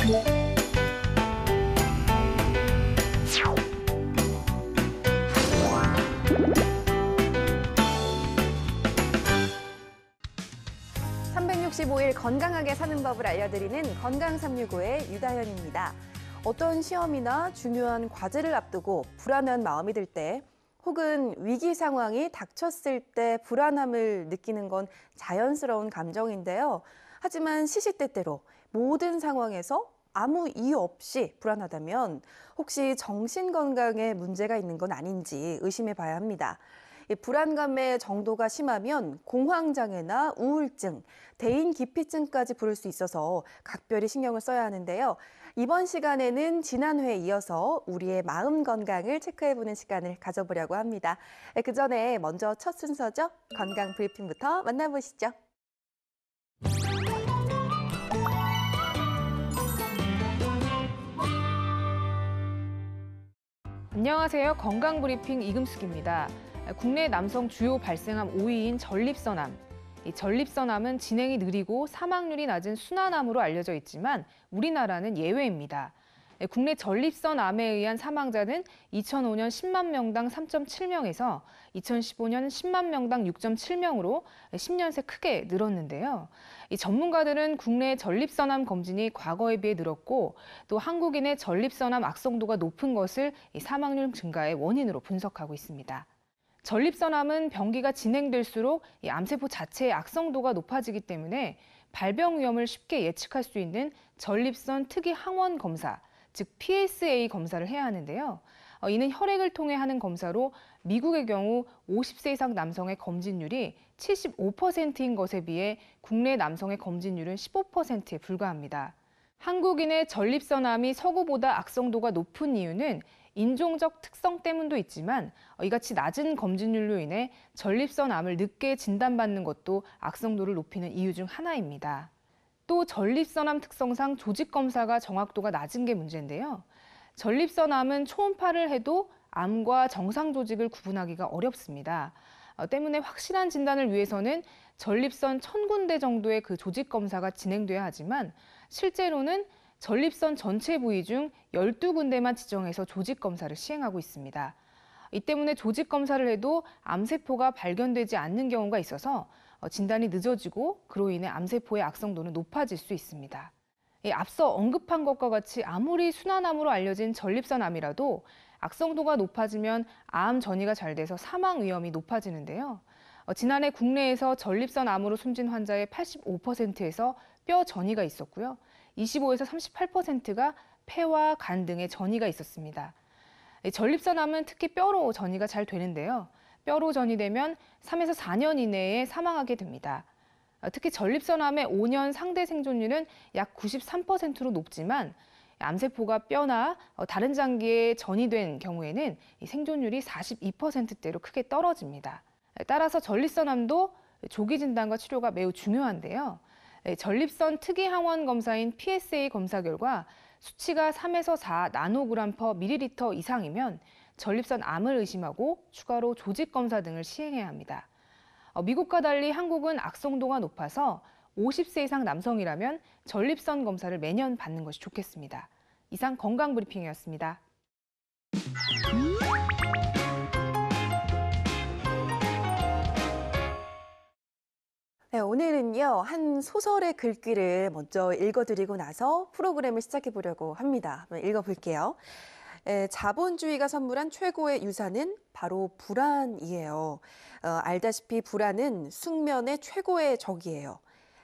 (365일) 건강하게 사는 법을 알려드리는 건강365의 유다현입니다. 어떤 시험이나 중요한 과제를 앞두고 불안한 마음이 들 때, 혹은 위기 상황이 닥쳤을 때 불안함을 느끼는 건 자연스러운 감정인데요. 하지만 시시때때로 모든 상황에서 아무 이유 없이 불안하다면 혹시 정신건강에 문제가 있는 건 아닌지 의심해 봐야 합니다. 이 불안감의 정도가 심하면 공황장애나 우울증, 대인기피증까지 부를 수 있어서 각별히 신경을 써야 하는데요. 이번 시간에는 지난 회에 이어서 우리의 마음 건강을 체크해보는 시간을 가져보려고 합니다. 그 전에 먼저 첫 순서죠. 건강 브리핑부터 만나보시죠. 안녕하세요. 건강브리핑 이금숙입니다. 국내 남성 주요 발생암 5위인 전립선암. 이 전립선암은 진행이 느리고 사망률이 낮은 순환암으로 알려져 있지만 우리나라는 예외입니다. 국내 전립선암에 의한 사망자는 2005년 10만 명당 3.7명에서 2015년 10만 명당 6.7명으로 10년 새 크게 늘었는데요. 이 전문가들은 국내 전립선암 검진이 과거에 비해 늘었고 또 한국인의 전립선암 악성도가 높은 것을 이 사망률 증가의 원인으로 분석하고 있습니다. 전립선암은 병기가 진행될수록 이 암세포 자체의 악성도가 높아지기 때문에 발병 위험을 쉽게 예측할 수 있는 전립선 특이 항원 검사, 즉 PSA 검사를 해야 하는데요. 이는 혈액을 통해 하는 검사로 미국의 경우 50세 이상 남성의 검진율이 75%인 것에 비해 국내 남성의 검진율은 15%에 불과합니다. 한국인의 전립선암이 서구보다 악성도가 높은 이유는 인종적 특성 때문도 있지만 이같이 낮은 검진율로 인해 전립선암을 늦게 진단받는 것도 악성도를 높이는 이유 중 하나입니다. 또 전립선암 특성상 조직검사가 정확도가 낮은 게 문제인데요. 전립선암은 초음파를 해도 암과 정상 조직을 구분하기가 어렵습니다. 때문에 확실한 진단을 위해서는 전립선 1000군데 정도의 그 조직검사가 진행돼야 하지만 실제로는 전립선 전체 부위 중 12군데만 지정해서 조직검사를 시행하고 있습니다. 이 때문에 조직검사를 해도 암세포가 발견되지 않는 경우가 있어서 진단이 늦어지고 그로 인해 암세포의 악성도는 높아질 수 있습니다. 앞서 언급한 것과 같이 아무리 순환암으로 알려진 전립선암이라도 악성도가 높아지면 암 전이가 잘 돼서 사망 위험이 높아지는데요. 지난해 국내에서 전립선암으로 숨진 환자의 85%에서 뼈 전이가 있었고요. 25에서 38%가 폐와 간 등의 전이가 있었습니다. 전립선암은 특히 뼈로 전이가 잘 되는데요. 뼈로 전이되면 3에서 4년 이내에 사망하게 됩니다. 특히 전립선암의 5년 상대 생존율은 약 93%로 높지만 암세포가 뼈나 다른 장기에 전이된 경우에는 생존율이 42%대로 크게 떨어집니다. 따라서 전립선암도 조기 진단과 치료가 매우 중요한데요. 전립선 특이 항원 검사인 PSA 검사 결과 수치가 3에서 4 나노그램 퍼 밀리리터 이상이면 전립선 암을 의심하고 추가로 조직 검사 등을 시행해야 합니다. 미국과 달리 한국은 악성도가 높아서 50세 이상 남성이라면 전립선 검사를 매년 받는 것이 좋겠습니다. 이상 건강브리핑이었습니다. 네, 오늘은요, 한 소설의 글귀를 먼저 읽어드리고 나서 프로그램을 시작해보려고 합니다. 읽어볼게요. 자본주의가 선물한 최고의 유산은 바로 불안이에요. 알다시피 불안은 숙면의 최고의 적이에요.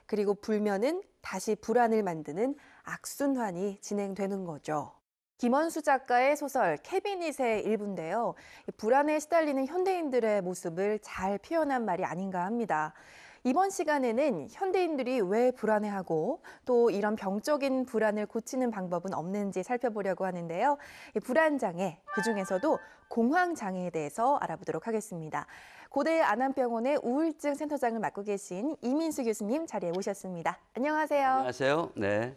그리고 불면은 다시 불안을 만드는 악순환이 진행되는 거죠. 김원수 작가의 소설 캐비닛의 일부인데요. 불안에 시달리는 현대인들의 모습을 잘 표현한 말이 아닌가 합니다. 이번 시간에는 현대인들이 왜 불안해하고 또 이런 병적인 불안을 고치는 방법은 없는지 살펴보려고 하는데요. 불안장애, 그중에서도 공황장애에 대해서 알아보도록 하겠습니다. 고대 안암병원의 우울증 센터장을 맡고 계신 이민수 교수님 자리에 모셨습니다. 안녕하세요. 안녕하세요. 네.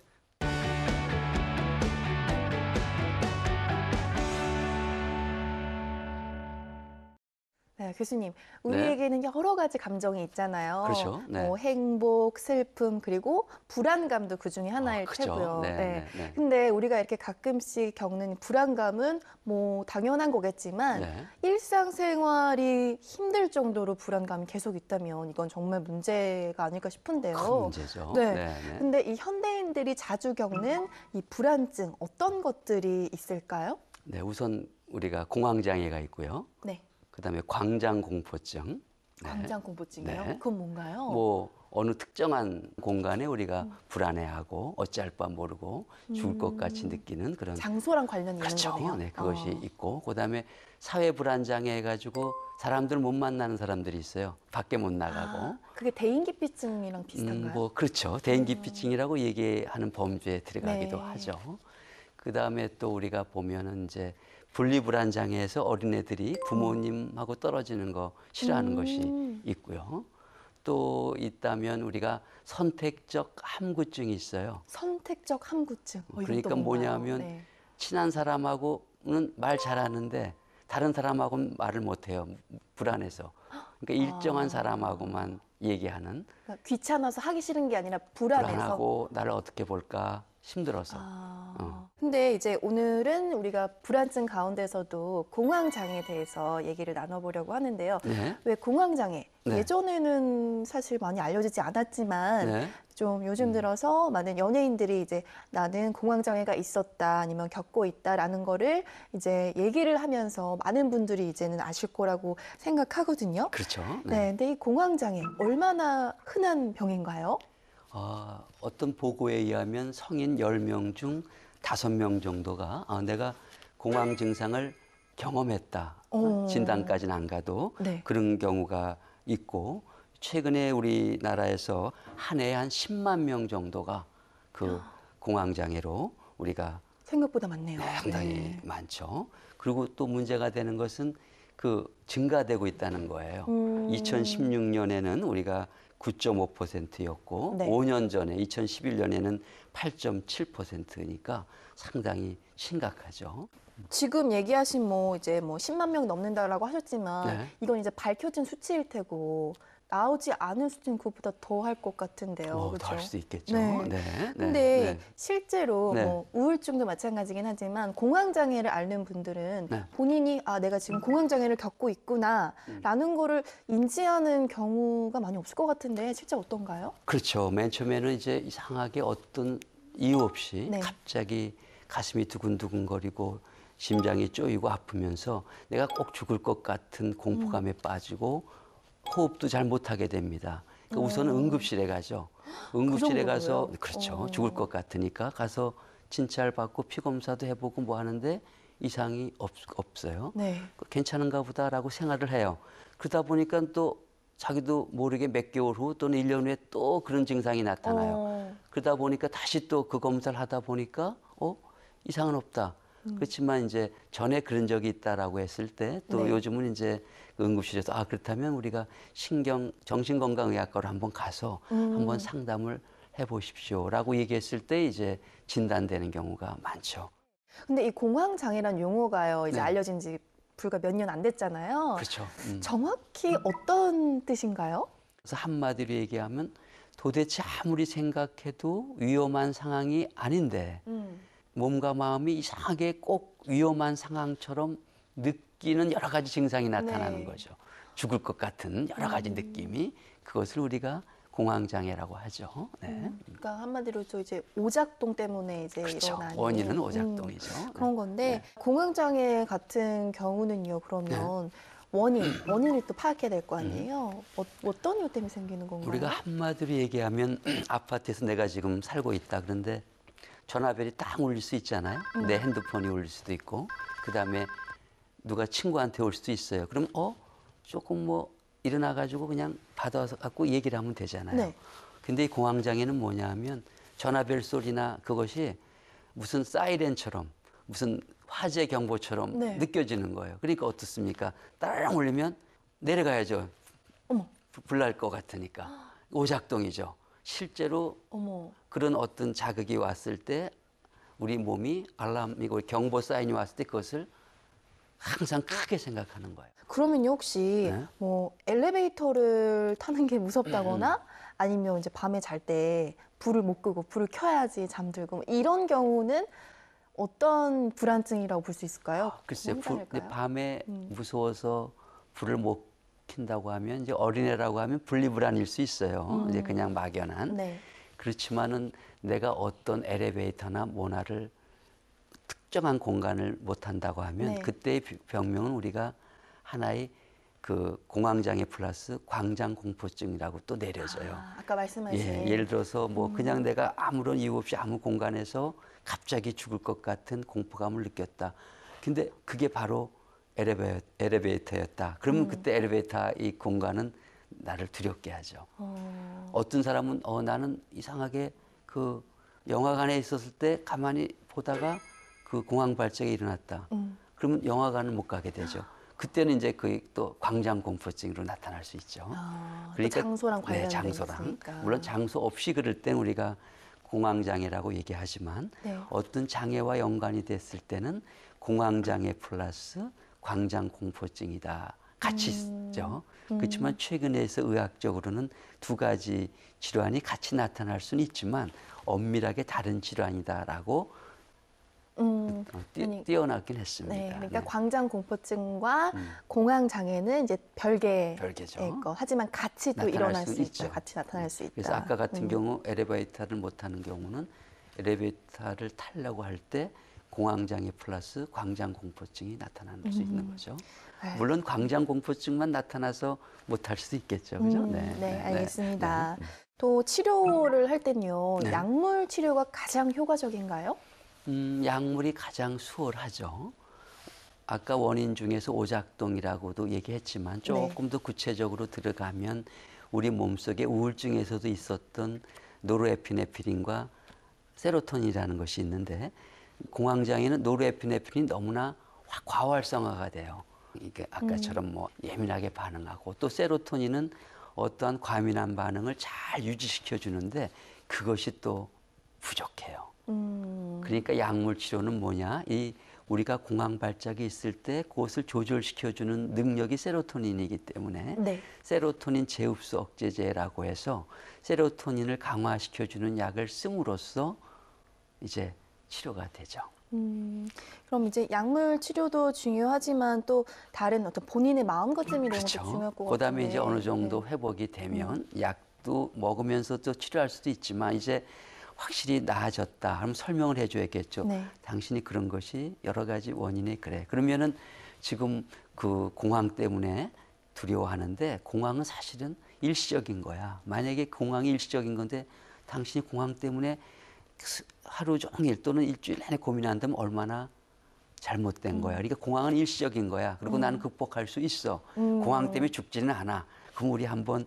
교수님, 우리에게는 여러 가지 감정이 있잖아요. 그렇죠. 네. 뭐 행복, 슬픔, 그리고 불안감도 그 중에 하나일 그죠. 테고요. 네, 네. 네, 네. 근데 우리가 이렇게 가끔씩 겪는 불안감은 뭐 당연한 거겠지만 네. 일상생활이 힘들 정도로 불안감이 계속 있다면 이건 정말 문제가 아닐까 싶은데요. 큰 문제죠. 네. 네, 네. 근데 이 현대인들이 자주 겪는 이 불안증 어떤 것들이 있을까요? 네, 우선 우리가 공황장애가 있고요. 네. 그다음에 광장공포증. 네. 광장공포증이요? 네. 그건 뭔가요? 뭐 어느 특정한 공간에 우리가 불안해하고 어찌할 바 모르고 죽을 것 같이 느끼는 그런 장소랑 관련이 그렇죠. 있는 거네요. 네, 그것이 있고 그다음에 사회 불안장애 해가지고 사람들 못 만나는 사람들이 있어요. 밖에 못 나가고. 그게 대인기피증이랑 비슷한가요? 뭐 그렇죠. 대인기피증이라고 얘기하는 범죄에 들어가기도 네. 하죠. 그다음에 또 우리가 보면은 이제 분리불안장애에서 어린애들이 부모님하고 떨어지는 거 싫어하는 것이 있고요. 또 있다면 우리가 선택적 함구증이 있어요. 선택적 함구증. 이건 그러니까 또 뭔가요? 뭐냐면 네. 친한 사람하고는 말 잘하는데 다른 사람하고는 말을 못해요. 불안해서. 그러니까 일정한 사람하고만 얘기하는. 그러니까 귀찮아서 하기 싫은 게 아니라 불안해서. 불안하고 나를 어떻게 볼까 힘들어서. 근데 이제 오늘은 우리가 불안증 가운데서도 공황장애에 대해서 얘기를 나눠보려고 하는데요. 네. 왜 공황장애? 네. 예전에는 사실 많이 알려지지 않았지만 네. 좀 요즘 들어서 많은 연예인들이 이제 나는 공황장애가 있었다 아니면 겪고 있다라는 거를 이제 얘기를 하면서 많은 분들이 이제는 아실 거라고 생각하거든요. 그렇죠. 네, 근데 이 공황장애 얼마나 흔한 병인가요? 어떤 보고에 의하면 성인 10명 중 5명 정도가 내가 공황 증상을 경험했다. 진단까지는 안 가도 네. 그런 경우가 있고 최근에 우리나라에서 한 해에 한 10만 명 정도가 그 공황 장애로 우리가 생각보다 많네요. 상당히 네. 많죠. 그리고 또 문제가 되는 것은 그 증가되고 있다는 거예요. 2016년에는 우리가 9.5%였고 네. 5년 전에 2011년에는 8.7%니까 상당히 심각하죠. 지금 얘기하신 뭐 이제 뭐 10만 명 넘는다라고 하셨지만 네. 이건 이제 밝혀진 수치일 테고 나오지 않은 수치는 그것보다 더 할 것 같은데요. 더 할 수도 있겠죠. 네. 네. 근데 실제로 네. 뭐 우울증도 마찬가지긴 하지만 공황장애를 앓는 분들은 네. 본인이 내가 지금 공황장애를 겪고 있구나라는 거를 인지하는 경우가 많이 없을 것 같은데 실제 어떤가요? 그렇죠. 맨 처음에는 이제 이상하게 어떤 이유 없이 네. 갑자기 가슴이 두근두근거리고 심장이 쪼이고 아프면서 내가 꼭 죽을 것 같은 공포감에 빠지고 호흡도 잘 못하게 됩니다. 그러니까 우선은 응급실에 가죠. 응급실에 가서 정도로요? 그렇죠. 죽을 것 같으니까 가서 진찰 받고 피 검사도 해보고 뭐 하는데 이상이 없어요. 네. 괜찮은가 보다라고 생각을 해요. 그러다 보니까 또 자기도 모르게 몇 개월 후 또는 1년 후에 또 그런 증상이 나타나요. 그러다 보니까 다시 또 그 검사를 하다 보니까 이상은 없다. 그렇지만 이제 전에 그런 적이 있다라고 했을 때 또 네. 요즘은 이제 응급실에서 그렇다면 우리가 정신건강의학과로 한번 가서 한번 상담을 해보십시오라고 얘기했을 때 이제 진단되는 경우가 많죠. 근데 이 공황장애란 용어가요 이제 네. 알려진 지 불과 몇 년 안 됐잖아요. 그렇죠. 정확히 어떤 뜻인가요? 그래서 한마디로 얘기하면 도대체 아무리 생각해도 위험한 상황이 아닌데 몸과 마음이 이상하게 꼭 위험한 상황처럼 느끼는 여러 가지 증상이 나타나는 네. 거죠. 죽을 것 같은 여러 가지 느낌이 그것을 우리가 공황장애라고 하죠. 네. 그러니까 한마디로 저 이제 오작동 때문에 이제 그렇죠. 일어나는 원인은 오작동이죠. 그런 건데 공황장애 같은 경우는요 그러면 원인을 또 파악해야 될 거 아니에요? 어떤 이유 때문에 생기는 건가요? 우리가 한마디로 얘기하면 아파트에서 내가 지금 살고 있다 그런데 전화벨이 딱 울릴 수 있잖아요. 내 핸드폰이 울릴 수도 있고 그다음에 누가 친구한테 올 수도 있어요. 그럼 조금 뭐 일어나가지고 그냥 받아서 갖고 얘기를 하면 되잖아요. 네. 근데 이 공황장애는 뭐냐 하면 전화벨 소리나 그것이 무슨 사이렌처럼 무슨 화재 경보처럼 네. 느껴지는 거예요. 그러니까 어떻습니까? 따라랑 울리면 내려가야죠. 어머. 불 날 것 같으니까. 오작동이죠. 실제로 어머. 그런 어떤 자극이 왔을 때 우리 몸이 알람이고 경보 사인이 왔을 때 그것을 항상 크게 생각하는 거예요. 그러면요, 혹시 네. 뭐 엘리베이터를 타는 게 무섭다거나 아니면 이제 밤에 잘 때 불을 못 끄고 불을 켜야지 잠들고 뭐 이런 경우는 어떤 불안증이라고 볼 수 있을까요? 글쎄, 혼자일까요? 밤에 무서워서 불을 못 킨다고 하면 이제 어린애라고 하면 분리불안일 수 있어요. 이제 그냥 막연한. 네. 그렇지만은 내가 어떤 엘리베이터나 모나를 특정한 공간을 못 한다고 하면 네. 그때의 병명은 우리가 하나의 그 공황장애 플러스 광장공포증이라고 또 내려져요. 아까 말씀하신 예를 들어서 뭐 그냥 내가 아무런 이유 없이 아무 공간에서 갑자기 죽을 것 같은 공포감을 느꼈다. 근데 그게 바로 엘리베이터였다. 그러면 그때 엘리베이터 이 공간은 나를 두렵게 하죠. 어떤 사람은 나는 이상하게 그 영화관에 있었을 때 가만히 보다가 그 공황 발작이 일어났다. 그러면 영화관을 못 가게 되죠. 그때는 이제 그 또 광장 공포증으로 나타날 수 있죠. 또 장소랑 관련돼 장소랑. 있으니까. 물론 장소 없이 그럴 땐 우리가 공황장애라고 얘기하지만 네. 어떤 장애와 연관이 됐을 때는 공황장애 플러스 광장 공포증이다. 같이 있죠. 그렇지만 최근에서 의학적으로는 두 가지 질환이 같이 나타날 수는 있지만 엄밀하게 다른 질환이다라고 띄어놨긴 했습니다. 네, 그러니까 네. 광장 공포증과 공황 장애는 이제 별개의 별개죠. 거. 하지만 같이 또 나타날 일어날 수 수 있죠. 있다. 같이 나타날 수 있다. 그래서 아까 같은 경우 엘리베이터를 못 타는 경우는 엘리베이터를 타려고 할 때 공황장애 플러스 광장공포증이 나타날 수 있는 거죠. 네. 물론 광장공포증만 나타나서 못 탈 수도 있겠죠. 그죠? 네, 알겠습니다. 네. 또 치료를 할 때는요, 네. 약물 치료가 가장 효과적인가요? 약물이 가장 수월하죠. 아까 원인 중에서 오작동이라고도 얘기했지만 조금 더 구체적으로 들어가면 우리 몸속에 우울증에서도 있었던 노르에피네프린과 세로토닌이라는 것이 있는데 공황장애는 노르에피네프린이 너무나 과활성화가 돼요. 이게 아까처럼 뭐 예민하게 반응하고 또 세로토닌은 어떠한 과민한 반응을 잘 유지시켜 주는데 그것이 또 부족해요. 그러니까 약물 치료는 뭐냐? 이 우리가 공황 발작이 있을 때 그것을 조절시켜주는 능력이 세로토닌이기 때문에 네. 세로토닌 재흡수 억제제라고 해서 세로토닌을 강화시켜주는 약을 씀으로써 이제 치료가 되죠. 그럼 이제 약물 치료도 중요하지만 또 다른 어떤 본인의 마음가짐 이런 것도 중요할 것 같은데. 그다음에 이제 어느 정도 회복이 되면 약도 먹으면서 또 치료할 수도 있지만 이제 확실히 나아졌다 하면 설명을 해줘야겠죠. 네. 당신이 그런 것이 여러 가지 원인이 그래. 그러면은 지금 그 공황 때문에 두려워하는데 공황은 사실은 일시적인 거야. 만약에 공황이 일시적인 건데 당신이 공황 때문에 하루 종일 또는 일주일 내내 고민한다면 얼마나 잘못된 거야. 그러니까 공황은 일시적인 거야. 그리고 나는 극복할 수 있어. 공황 때문에 죽지는 않아. 그럼 우리 한번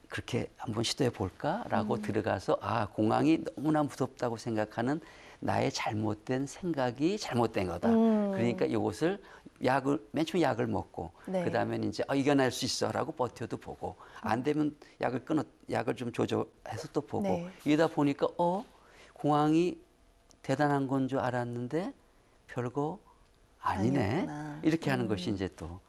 그렇게 한번 시도해 볼까라고 들어가서 공황이 너무나 무섭다고 생각하는 나의 잘못된 생각이 잘못된 거다. 그러니까 이것을 맨 처음 약을 먹고 네. 그다음에 이제 이겨낼 수 있어라고 버텨도 보고 안 되면 약을 좀 조절해서 또 보고 네. 이러다 보니까 공황이 대단한 건 줄 알았는데 별거 아니네. 아니었구나. 이렇게 하는 것이 이제 또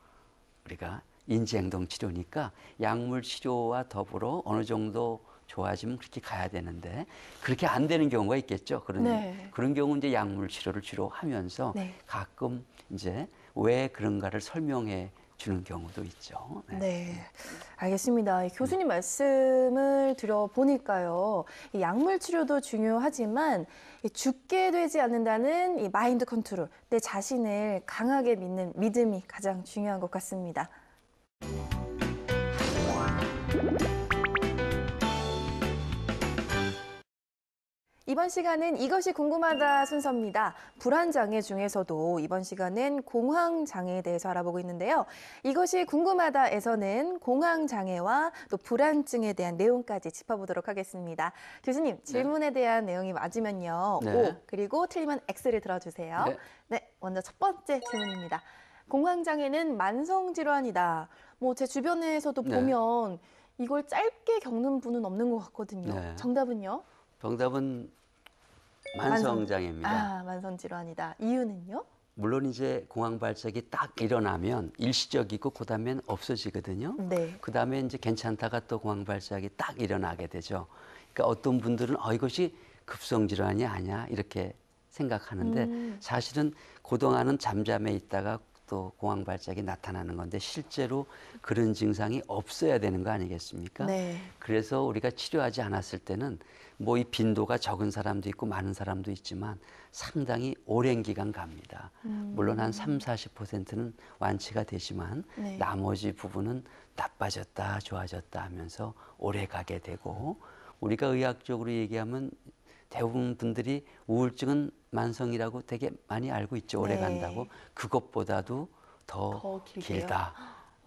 우리가 인지행동 치료니까 약물 치료와 더불어 어느 정도 좋아지면 그렇게 가야 되는데 그렇게 안 되는 경우가 있겠죠. 그런 경우 이제 약물 치료를 주로 하면서 네. 가끔 이제 왜 그런가를 설명해 주는 경우도 있죠. 네, 알겠습니다. 교수님 말씀을 들어보니까요, 이 약물 치료도 중요하지만 이 죽게 되지 않는다는 이 마인드 컨트롤, 내 자신을 강하게 믿는 믿음이 가장 중요한 것 같습니다. 이번 시간은 이것이 궁금하다 순서입니다. 불안장애 중에서도 이번 시간은 공황장애에 대해서 알아보고 있는데요. 이것이 궁금하다에서는 공황장애와 또 불안증에 대한 내용까지 짚어보도록 하겠습니다. 교수님, 질문에 대한 내용이 맞으면요. 네. O, 그리고 틀리면 X를 들어주세요. 네. 네, 먼저 첫 번째 질문입니다. 공황장애는 만성질환이다. 뭐 제 주변에서도 네. 보면 이걸 짧게 겪는 분은 없는 것 같거든요. 네. 정답은요? 정답은 만성장애입니다. 만성질환이다. 이유는요? 물론 이제 공황 발작이 딱 일어나면 일시적이고 그다음엔 없어지거든요. 네. 그다음에 이제 괜찮다가 또 공황 발작이 딱 일어나게 되죠. 그러니까 어떤 분들은 이것이 급성 질환이 아니야 이렇게 생각하는데 사실은 그동안은 잠잠해 있다가 또 공황 발작이 나타나는 건데 실제로 그런 증상이 없어야 되는 거 아니겠습니까? 네. 그래서 우리가 치료하지 않았을 때는 뭐 이 빈도가 적은 사람도 있고 많은 사람도 있지만 상당히 오랜 기간 갑니다. 물론 한 30~40%는 완치가 되지만 네. 나머지 부분은 나빠졌다 좋아졌다 하면서 오래 가게 되고 우리가 의학적으로 얘기하면 대부분 분들이 우울증은 만성이라고 되게 많이 알고 있죠. 오래 네. 간다고. 그것보다도 더 더 길게요? 길다.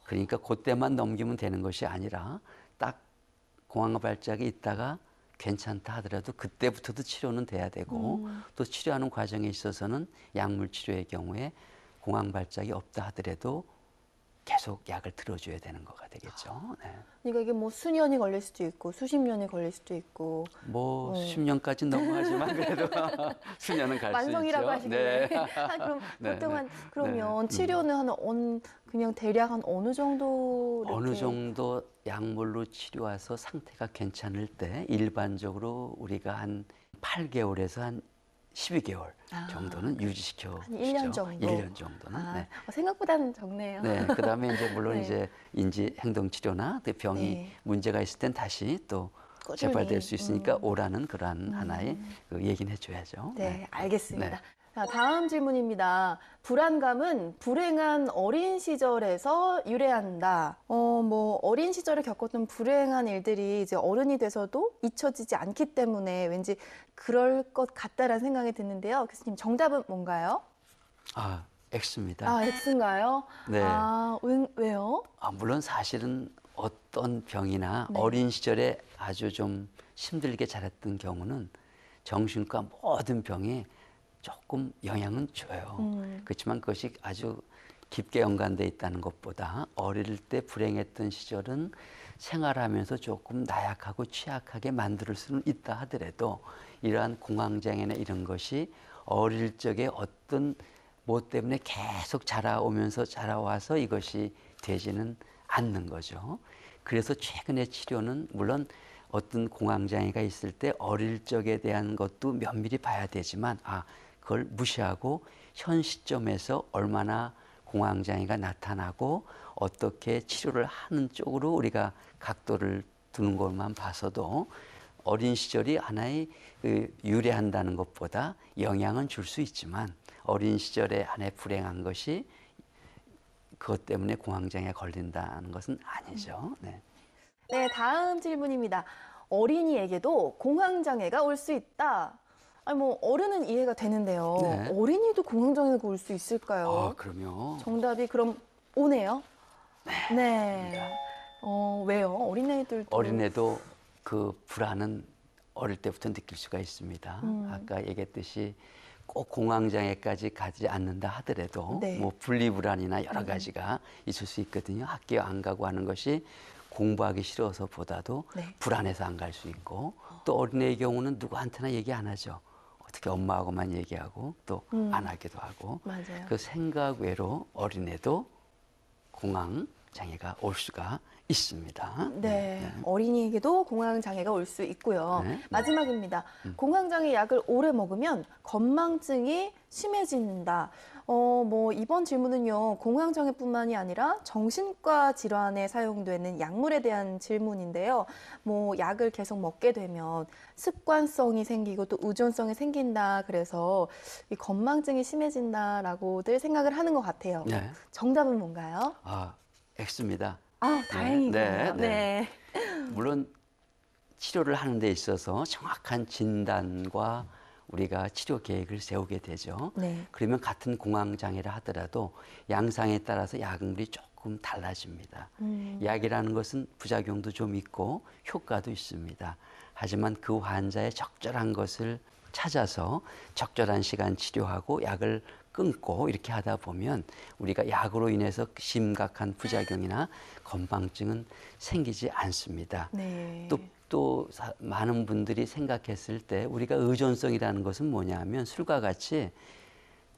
그러니까 그때만 넘기면 되는 것이 아니라 딱 공황 발작이 있다가 괜찮다 하더라도 그때부터도 치료는 돼야 되고 또 치료하는 과정에 있어서는 약물 치료의 경우에 공황 발작이 없다 하더라도 계속 약을 들어줘야 되는 거가 되겠죠. 네. 그러니까 이게 뭐 수년이 걸릴 수도 있고 수십 년이 걸릴 수도 있고 뭐 10년까지 넘어가지만 그래도 수년은 갈 수 있죠. 만성이라고 하시길래 네. 그럼 네, 보통 네. 한 그러면 네. 치료는 그냥 대략 한 어느 정도 어느 이렇게 정도 약물로 치료해서 상태가 괜찮을 때 일반적으로 우리가 한 8개월에서 한 12개월 정도는 유지시켜 한 1년 정도? 1년 정도는. 네. 생각보다는 적네요. 네. 그다음에 이제 물론 네. 이제 인지 행동 치료나 또 병이 네. 문제가 있을 땐 다시 또 꾸준히. 재발될 수 있으니까 오라는 그러한 하나의 그 얘기는 해줘야죠. 네, 알겠습니다. 네. 자, 다음 질문입니다. 불안감은 불행한 어린 시절에서 유래한다. 뭐 어린 시절에 겪었던 불행한 일들이 이제 어른이 돼서도 잊혀지지 않기 때문에 왠지 그럴 것 같다라는 생각이 드는데요. 교수님, 정답은 뭔가요? X입니다. X인가요? 네. 왜요? 물론 사실은 어떤 병이나 네. 어린 시절에 아주 좀 힘들게 자랐던 경우는 정신과 모든 병에 조금 영향은 줘요. 그렇지만 그것이 아주 깊게 연관돼 있다는 것보다 어릴 때 불행했던 시절은 생활하면서 조금 나약하고 취약하게 만들 수는 있다 하더라도 이러한 공황장애나 이런 것이 어릴 적에 어떤 뭐 때문에 계속 자라와서 이것이 되지는 않는 거죠. 그래서 최근의 치료는 물론 어떤 공황장애가 있을 때 어릴 적에 대한 것도 면밀히 봐야 되지만 그걸 무시하고 현 시점에서 얼마나 공황장애가 나타나고 어떻게 치료를 하는 쪽으로 우리가 각도를 두는 것만 봐서도 어린 시절이 하나의 유래한다는 것보다 영향은 줄 수 있지만 어린 시절에 하나의 불행한 것이 그것 때문에 공황장애에 걸린다는 것은 아니죠. 네. 네, 다음 질문입니다. 어린이에게도 공황장애가 올 수 있다. 뭐 어른은 이해가 되는데요. 네. 어린이도 공황장애가 올 수 있을까요? 그럼요. 정답이 그럼 O네요. 네. 왜요? 어린애들도 어린애도 그 불안은 어릴 때부터 느낄 수가 있습니다. 아까 얘기했듯이 꼭 공황장애까지 가지 않는다 하더라도 네. 뭐 분리불안이나 여러 가지가 있을 수 있거든요. 학교 안 가고 하는 것이 공부하기 싫어서보다도 네. 불안해서 안 갈 수 있고 또 어린애의 경우는 누구한테나 얘기 안 하죠. 어떻게 엄마하고만 얘기하고 또 안 하기도 하고 맞아요. 그 생각 외로 어린애도 공황장애가 올 수가 있습니다. 네, 어린이에게도 공황장애가 올 수 있고요. 네. 마지막입니다. 공황장애 약을 오래 먹으면 건망증이 심해진다. 뭐 이번 질문은요, 공황장애뿐만이 아니라 정신과 질환에 사용되는 약물에 대한 질문인데요. 뭐 약을 계속 먹게 되면 습관성이 생기고 또 의존성이 생긴다. 그래서 이 건망증이 심해진다라고들 생각을 하는 것 같아요. 네. 정답은 뭔가요? X입니다. 다행이군요. 네, 네. 물론 치료를 하는 데 있어서 정확한 진단과 우리가 치료 계획을 세우게 되죠. 네. 그러면 같은 공황장애라 하더라도 양상에 따라서 약물이 조금 달라집니다. 약이라는 것은 부작용도 좀 있고 효과도 있습니다. 하지만 그 환자의 적절한 것을 찾아서 적절한 시간 치료하고 약을 끊고 이렇게 하다 보면 우리가 약으로 인해서 심각한 부작용이나 건망증은 생기지 않습니다. 네. 또 많은 분들이 생각했을 때 우리가 의존성이라는 것은 뭐냐 하면 술과 같이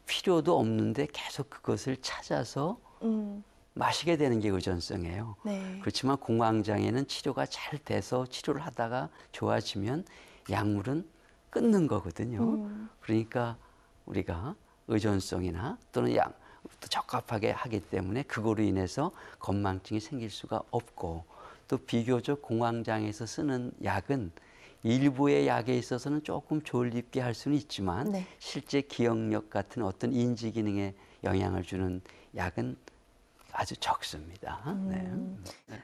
필요도 없는데 계속 그것을 찾아서 마시게 되는 게 의존성이에요. 네. 그렇지만 공황장애는 치료가 잘 돼서 치료를 하다가 좋아지면 약물은 끊는 거거든요. 그러니까 우리가 의존성이나 또는 약 적합하게 하기 때문에 그거로 인해서 건망증이 생길 수가 없고, 또 비교적 공황장애에서 쓰는 약은 일부의 약에 있어서는 조금 졸립게 할 수는 있지만 네. 실제 기억력 같은 어떤 인지 기능에 영향을 주는 약은 아주 적습니다. 네.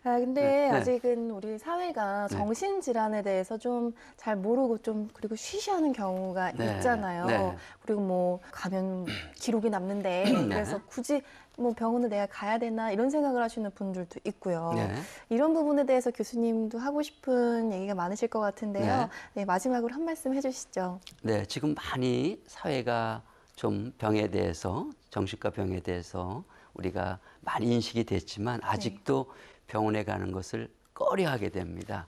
아, 근데 네, 네. 아직은 우리 사회가 네. 정신질환에 대해서 좀 잘 모르고 좀 그리고 쉬쉬하는 경우가 네, 있잖아요. 네. 그리고 뭐 가면 기록이 남는데 네. 그래서 굳이 뭐 병원을 내가 가야 되나 이런 생각을 하시는 분들도 있고요. 네. 이런 부분에 대해서 교수님도 하고 싶은 얘기가 많으실 것 같은데요. 네, 마지막으로 한 말씀 해주시죠. 네, 지금 많이 사회가 좀 병에 대해서, 정신과 병에 대해서 우리가 많이 인식이 됐지만 아직도 병원에 가는 것을 꺼려하게 됩니다.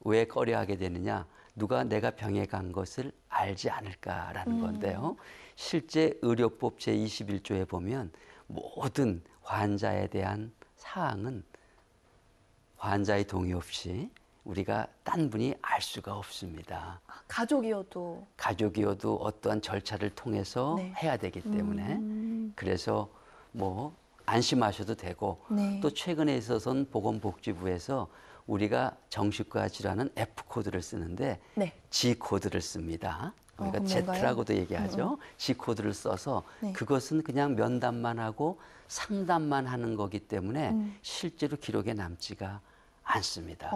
왜 꺼려하게 되느냐? 누가 내가 병에 간 것을 알지 않을까라는 건데요. 실제 의료법 제21조에 보면 모든 환자에 대한 사항은 환자의 동의 없이 우리가 딴 분이 알 수가 없습니다. 가족이어도. 가족이어도 어떠한 절차를 통해서 네. 해야 되기 때문에 그래서 뭐 안심하셔도 되고, 네. 또 최근에 있어서는 보건복지부에서 우리가 정신과 질환은 F코드를 쓰는데 네. G코드를 씁니다. 우리가 그건 뭔가요? Z라고도 얘기하죠. G코드를 써서 네. 그것은 그냥 면담만 하고 상담만 하는 거기 때문에 실제로 기록에 남지가 않습니다.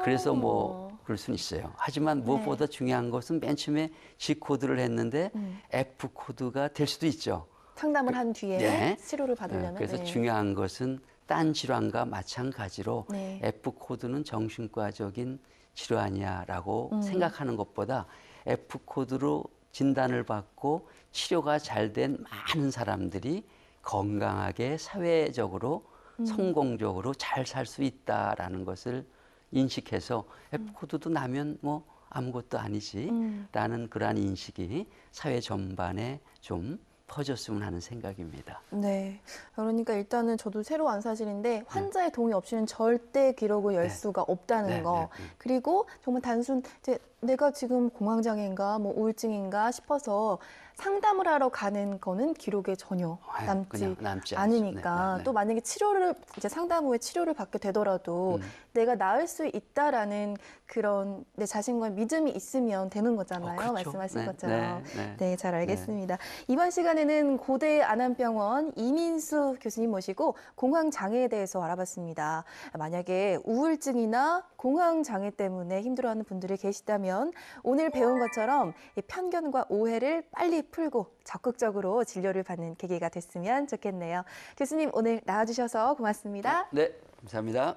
그래서 뭐 그럴 수는 있어요. 하지만 무엇보다 중요한 것은 맨 처음에 G코드를 했는데 F코드가 될 수도 있죠. 상담을 한 뒤에 네. 치료를 받으려면. 그래서 네. 중요한 것은 딴 질환과 마찬가지로 네. F코드는 정신과적인 질환이야라고 생각하는 것보다 F코드로 진단을 받고 치료가 잘 된 많은 사람들이 건강하게 사회적으로 성공적으로 잘 살 수 있다라는 것을 인식해서 F코드도 나면 뭐 아무것도 아니지라는 그러한 인식이 사회 전반에 좀 퍼졌으면 하는 생각입니다. 네. 그러니까 일단은 저도 새로 안 사실인데 환자의 동의 없이는 절대 기록을 열 네. 수가 없다는 네, 거. 네, 그리고 정말 단순 이제 내가 지금 공황장애인가 뭐 우울증인가 싶어서 상담을 하러 가는 거는 기록에 전혀 그냥 남지 남지 않으니까 않죠. 네, 네. 또 만약에 치료를 이제 상담 후에 치료를 받게 되더라도 내가 나을 수 있다라는 그런 내 자신과의 믿음이 있으면 되는 거잖아요. 그렇죠. 말씀하신 네, 것처럼. 네, 네, 잘 알겠습니다. 이번 시간에는 고대 안암병원 이민수 교수님 모시고 공황장애에 대해서 알아봤습니다. 만약에 우울증이나 공황장애 때문에 힘들어하는 분들이 계시다면 오늘 배운 것처럼 이 편견과 오해를 빨리 풀고 적극적으로 진료를 받는 계기가 됐으면 좋겠네요. 교수님 오늘 나와주셔서 고맙습니다. 네, 감사합니다.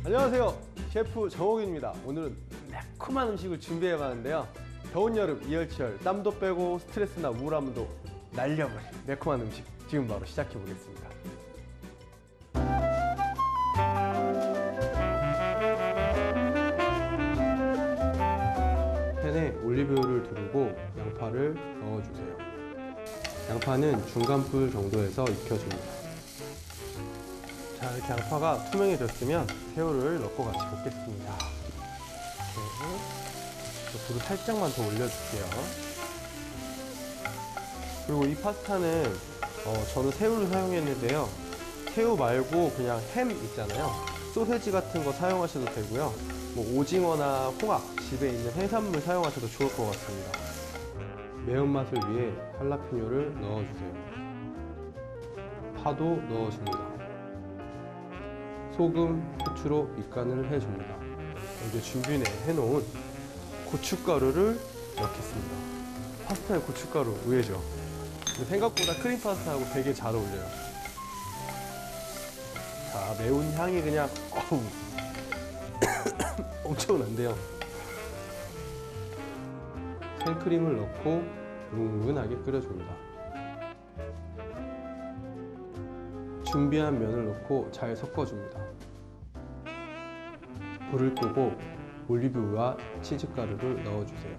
안녕하세요, 셰프 정옥입니다. 오늘은 매콤한 음식을 준비해봤는데요. 더운 여름 이열치열 땀도 빼고 스트레스나 우울함도 날려버린 매콤한 음식 지금 바로 시작해보겠습니다. 팬에 올리브유를 두르고 양파를 넣어주세요. 양파는 중간불 정도에서 익혀줍니다. 자, 이렇게 양파가 투명해졌으면 새우를 넣고 같이 볶겠습니다. 이렇게 불을 살짝만 더 올려줄게요. 그리고 이 파스타는 저는 새우를 사용했는데요. 새우 말고 그냥 햄 있잖아요. 소세지 같은 거 사용하셔도 되고요. 뭐 오징어나 홍합, 집에 있는 해산물 사용하셔도 좋을 것 같습니다. 매운맛을 위해 할라피뇨를 넣어주세요. 파도 넣어줍니다. 소금, 후추로 밑간을 해줍니다. 이제 준비해놓은 고춧가루를 넣겠습니다. 파스타에 고춧가루 의외죠? 근데 생각보다 크림 파스타하고 되게 잘 어울려요. 자, 매운 향이 그냥 어우 엄청난데요. 생크림을 넣고 은근하게 끓여줍니다. 준비한 면을 넣고 잘 섞어줍니다. 불을 끄고 올리브유와 치즈가루를 넣어주세요.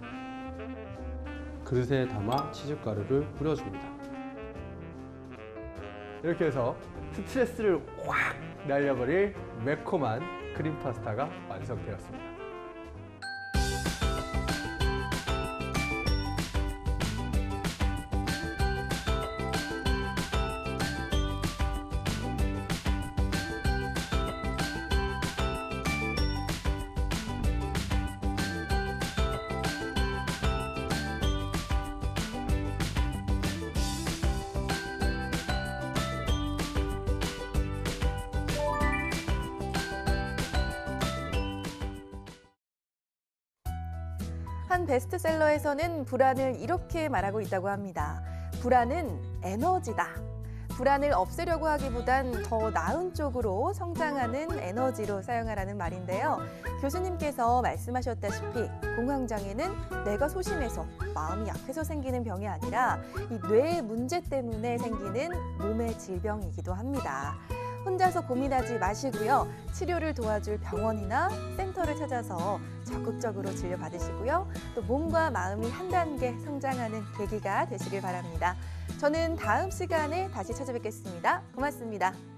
그릇에 담아 치즈가루를 뿌려줍니다. 이렇게 해서 스트레스를 확 날려버릴 매콤한 크림 파스타가 완성되었습니다. 한 베스트셀러에서는 불안을 이렇게 말하고 있다고 합니다. 불안은 에너지다. 불안을 없애려고 하기보단 더 나은 쪽으로 성장하는 에너지로 사용하라는 말인데요. 교수님께서 말씀하셨다시피 공황장애는 내가 소심해서 마음이 약해서 생기는 병이 아니라 이 뇌의 문제 때문에 생기는 몸의 질병이기도 합니다. 혼자서 고민하지 마시고요. 치료를 도와줄 병원이나 센터를 찾아서 적극적으로 진료받으시고요. 또 몸과 마음이 한 단계 성장하는 계기가 되시길 바랍니다. 저는 다음 시간에 다시 찾아뵙겠습니다. 고맙습니다.